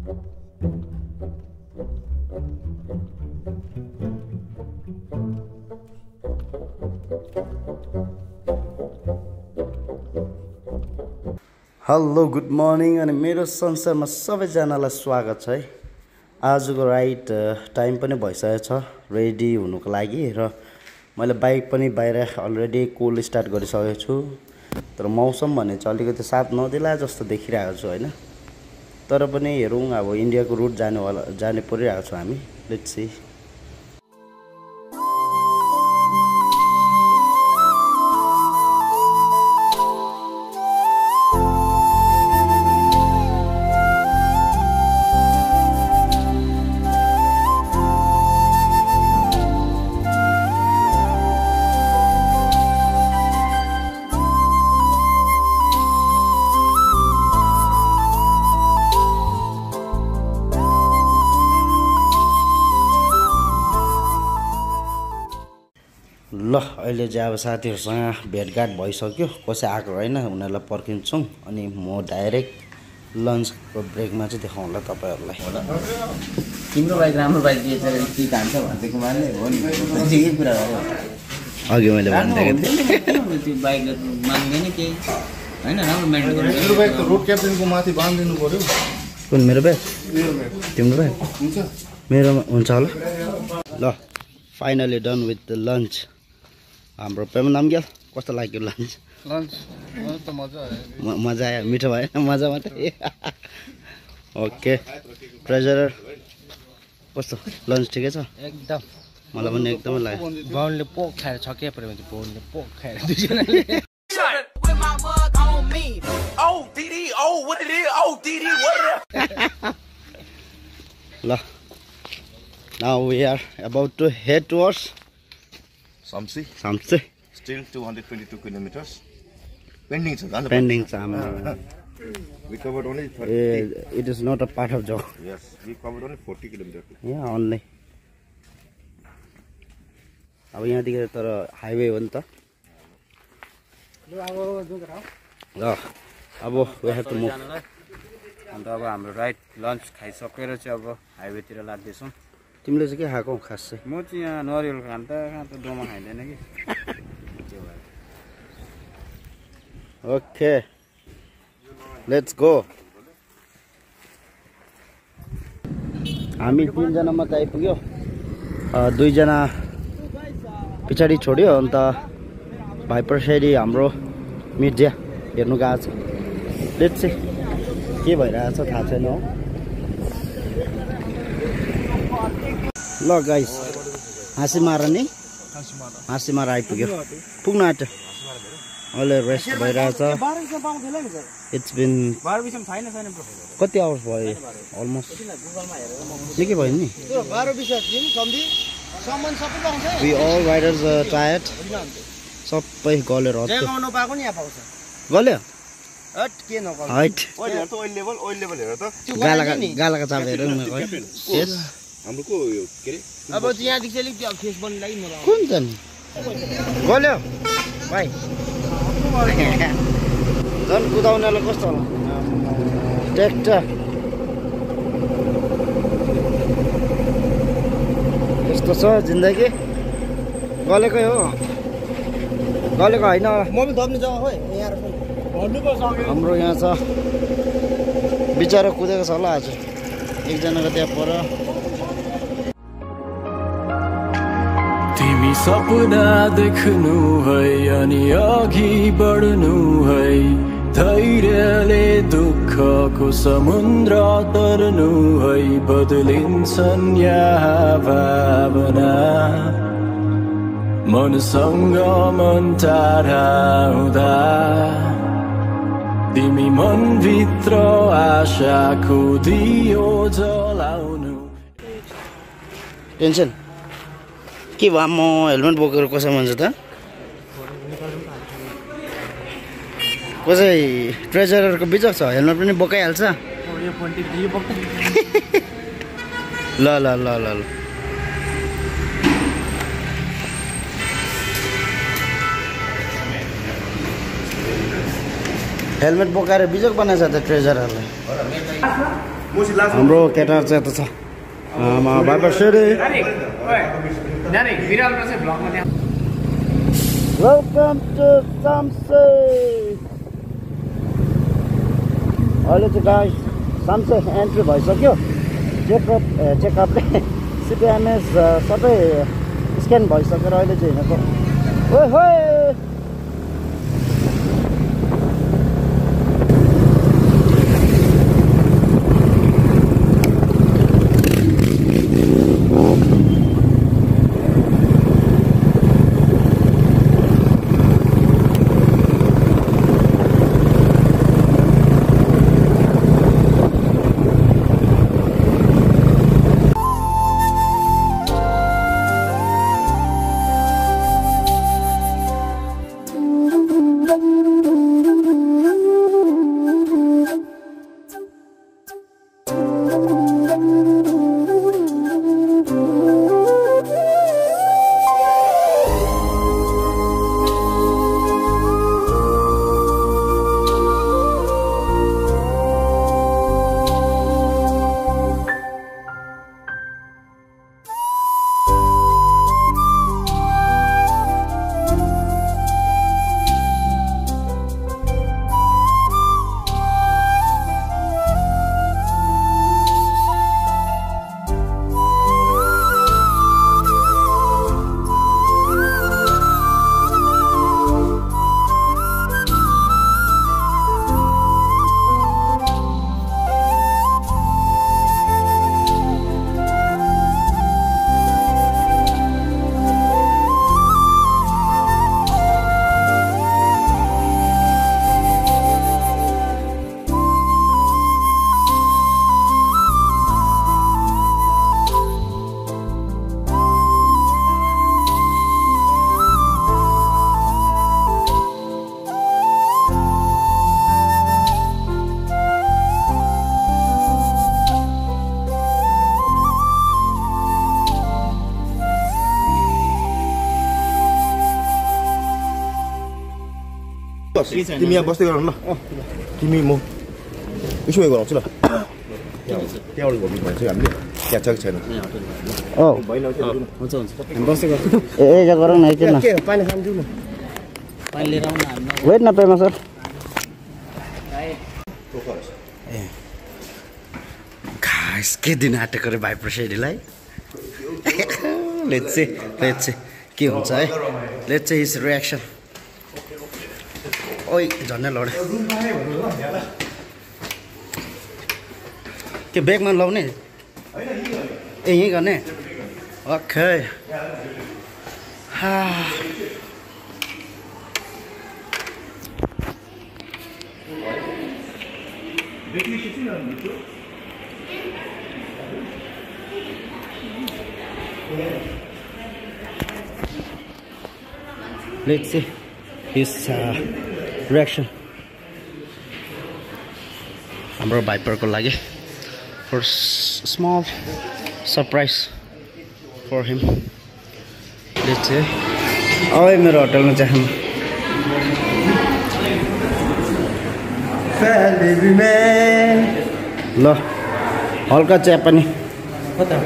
Hello good morning अनि मेरो संसारमा सबैजनालाई स्वागत छ है। आजको राइड टाइम पनि भइसकेको छ रेडी हुनुको लागि र मैले बाइक पनि बाहिर अलरेडी कोल्ड स्टार्ट गरिसकेको छु। तर मौसम भने चाहिँ अलिकति साथ नदिला जस्तो देखिरहेको छु हैन। तर पनि हेरौँ अब इन्डियाको रुट जाने परिरहेको छु हामी। Let's see. ल अहिले चाहिँ अब साथीहरुसँग भेटघाट भइसक्यो। कसै आएको हैन, उनीहरुलाई पर्खिन्छौँ अनि म डाइरेक्ट लन्चको ब्रेकमा चाहिँ देखाउँला तपाईहरुलाई। तिम्रो बाइक राम्रो बाइक दिएछ के कान्छ भन्दैको मान्ने हो नि। ठिकै कुरा गर्यो। अघि मैले भन्दैको थिएँ त्यो बाइकले मान्दैन केही हैन। राम्रो मेन्टेन गर्नु। तिम्रो बाइक त रोड क्याप्टेनको माथि बान्दिनु पर्यो। कुन मेरो बाइक? तिम्रो बाइक हुन्छ? मेरोमा हुन्छ होला। ल finally done with the lunch. हाम्रो पेमेन्ट नाम क्या कस्तो लाग्यो लन्च? लन्च त मजा आयो। मजा आयो? मिठो भएन? मजा मात्रै। ओके ट्रेजरर कस्तो लन्च ठिकै छ? एकदम मलाई पनि एकदमै लाग्यो। बाउनले पोक खाएर छक्कै पर्यो भने बाउनले पोक खाएर दुईजनाले। ल now we are about to head towards Samsi. Still 222 kilometers. Pending. Pending. We covered only 30. It is not a part of job. Yes, we covered only 40 kilometers. Yeah, only. अब यहाँदेखि तर हाइवे हो नि त। ल अब we have to move. अन्त अब हाम्रो राइट लन्च खाइसकेर चाहिँ अब हाइवेतिर लाग्दैछौँ। तिमीले चाहिँ के खाएको खास चाहिँ? म चाहिँ यहाँ नरिवल खान्छ डोमा खाइँदैन कि। Okay let's go. हामी तीनजना मात्रै आइपुग्यो। दुईजना पछाडि छोड्यो। अन्त भाइपर सेरी हाम्रो मिर्जिया हेर्नु गएको छ। लेट्स सी के भइरहेछ थाहा छैन हो। ल गाइस हाँसीमारा नि हाँसीमारा आइपुग्यो। पुग्न आँट्यो। अहिले रेस्ट भइरहेछ। इट्स बिन कति आवर्स भयो? अलमोस्ट निकै भयो नि। We all riders tired. सबै गलेर हत्यो। गल्यो हाइट गालाका चाप हेर हाम्रो को यो के रे? अब यहाँदेखि चाहिँ अलिक फेस बन्नु लागि मलाई कुन छ नि गल्यो भाइ। झन् कुदाउनेलाई कस्तो होला ट्र्याक्टर। यस्तो छ जिन्दगी। गलेकै हो गलेको होइन। म पनि दब्ने जग्गा खोइ हाम्रो यहाँ छ बिचरा कुदेको छ होला आज एकजनाको त्यहाँ पर। तिमी सपना देख्नु है अनि अघि बढ्नु है। धैर्यले दुःखको समुद्र तर्नु है। बदलिन्छन् यहाँ भावना मनसँग मन टाढा हुँदा। तिमी मनभित्र आशाको दियो जलाउनु। टेन्सन के भयो? म हेलमेट बोकेर कसै भन्छ त? कसै ट्रेजररको बिचक छ हेलमेट पनि बोकाइहाल्छ। ल ल ल ल ल हेलमेट बोकाएर बिजोक बनाएछ त ट्रेजररले। हाम्रो केटाहरू चाहिँ यता छ बाइपर सेडी वेलकम टु साम्से अहिले चाहिँ गाइस साम्से एन्ट्री भइसक्यो चेकअपले सिपिएमएस सबै स्क्यान भइसकेर अहिले चाहिँ हिँडेको ओइ होइ तिमी यहाँ बस्दै गर न तिमी म उसो गराउँछु ल त्यहाँबाट घुम्नु भन्छ हामीले त्यहाँ छ कि छैन हुन्छ बसेको ए गरौँ न एकछिन पानी खानु दिउँ न पानी लिएर आउन हामी वेट न पेमा सर घाँस के दिन आँटेको रे भाइ प्रसेडीलाई लेट्स सी के हुन्छ है लेट्स सी हिज रियाक्सन ओइ झन्डै लडे के ब्यागमा लाउने ए यहीँ गर्ने okay Let's see his reaction. हाम्रो भाइपरको लागि for small surprise for him. Let's see. अब मेरो होटलमा चाहिँ ल हल्का चिया पनि कता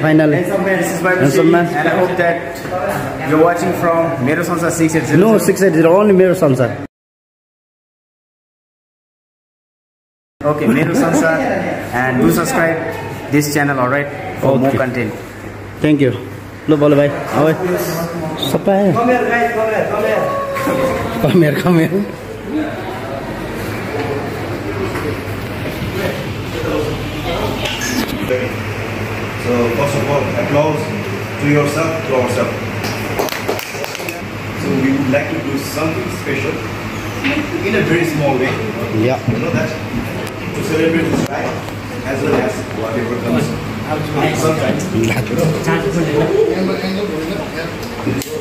Finally. Handsome man. And I hope that you're watching from Mero Sansa 680. No, 680, only Mero Sansa. Okay, Mero Sansa, and do subscribe this channel, alright, for more content. Thank you. Lo bolo bhai. Aoi. Sapa. Come here. So first of all, applause to yourself, to ourselves. So we would like to do something special in a very small way. Yeah. You know that? To celebrate this guy as well as whatever comes. Sometimes.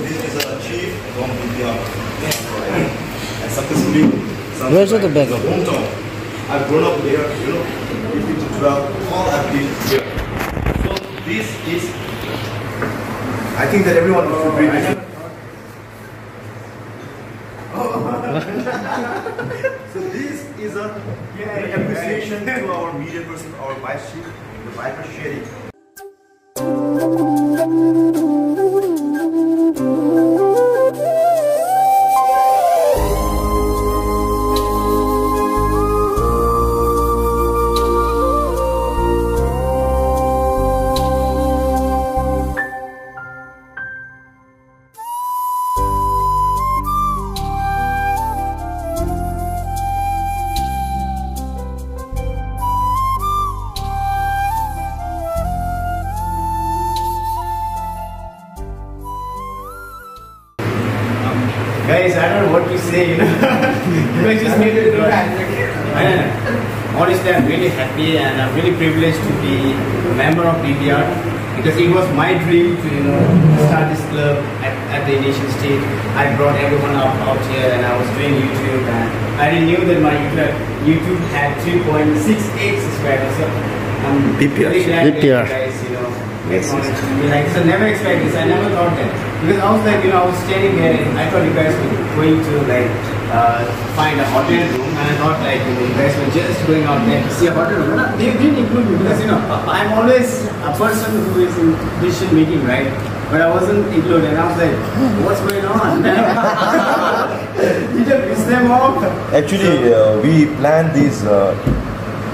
This is a chief from India. And successfully. Where's the bag? Hometown. I've grown up there, you know, 15 to 12, all I've been here. So this is, I think that everyone should read this. So this is a appreciation to our media person, our vice chief, the vice sharing. Guys, I don't know what to say, you know. You guys just made it good. Honestly, I'm really happy and I'm really privileged to be a member of DBR because it was my dream to, you know, start this club at the initial stage. I brought everyone out here and I was doing YouTube and I didn't know that my YouTube had 3.68 subscribers. So I'm really glad that you guys, you know, acknowledged me. Like, so never expect this. I never thought that. Because I was like, you know, I was standing there and I thought you guys were going to like find a hotel room and I thought like, you know, you guys were just going out there to see a hotel room. But they didn't include me because, you know, I'm always a person who is in decision making, right? But I wasn't included and I was like, what's going on? You just piss them off? Actually, we planned this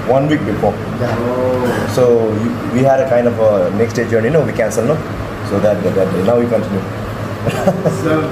1 week before. Oh. So we had a kind of a next day journey, no, we cancelled, no? So that now we continue. So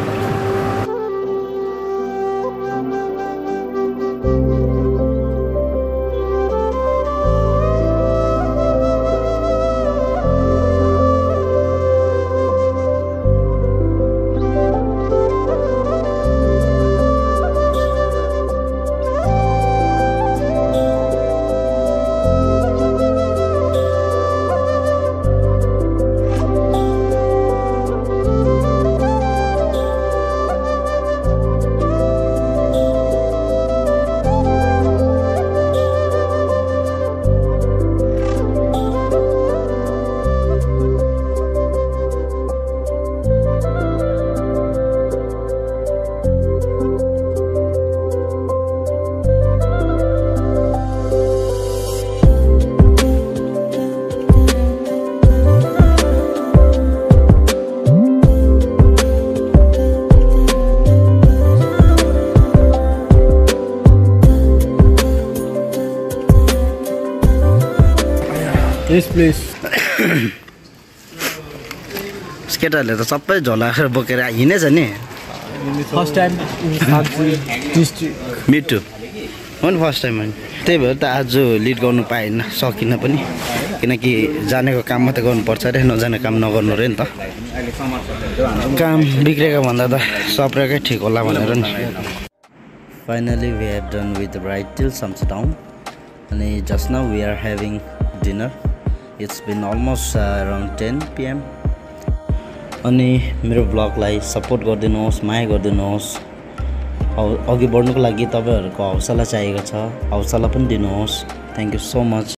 Yes, please. केटाहरूले त सबै झोला बोकेर हिँडेछ नि First time in district. मिटु हो नि first time होइन त्यही भएर त आज लिड गर्नु पाएन सकिनँ पनि किनकि जानेको काम मात्रै गर्नुपर्छ अरे नजाने काम नगर्नु अरे नि त काम बिग्रेको भन्दा त सप्रेकै ठिक होला भनेर नि finally we have done with ride till Sam's Town अनि just now we are having dinner it's been almost around 10 PM अनि मेरो ब्लगलाई सपोर्ट गरिदिनुहोस् माया गरिदिनुहोस् अघि बढ्नुको लागि तपाईहरुको हौसला चाहिएको छ हौसला पनि दिनुहोस् थ्यांक यू सो मच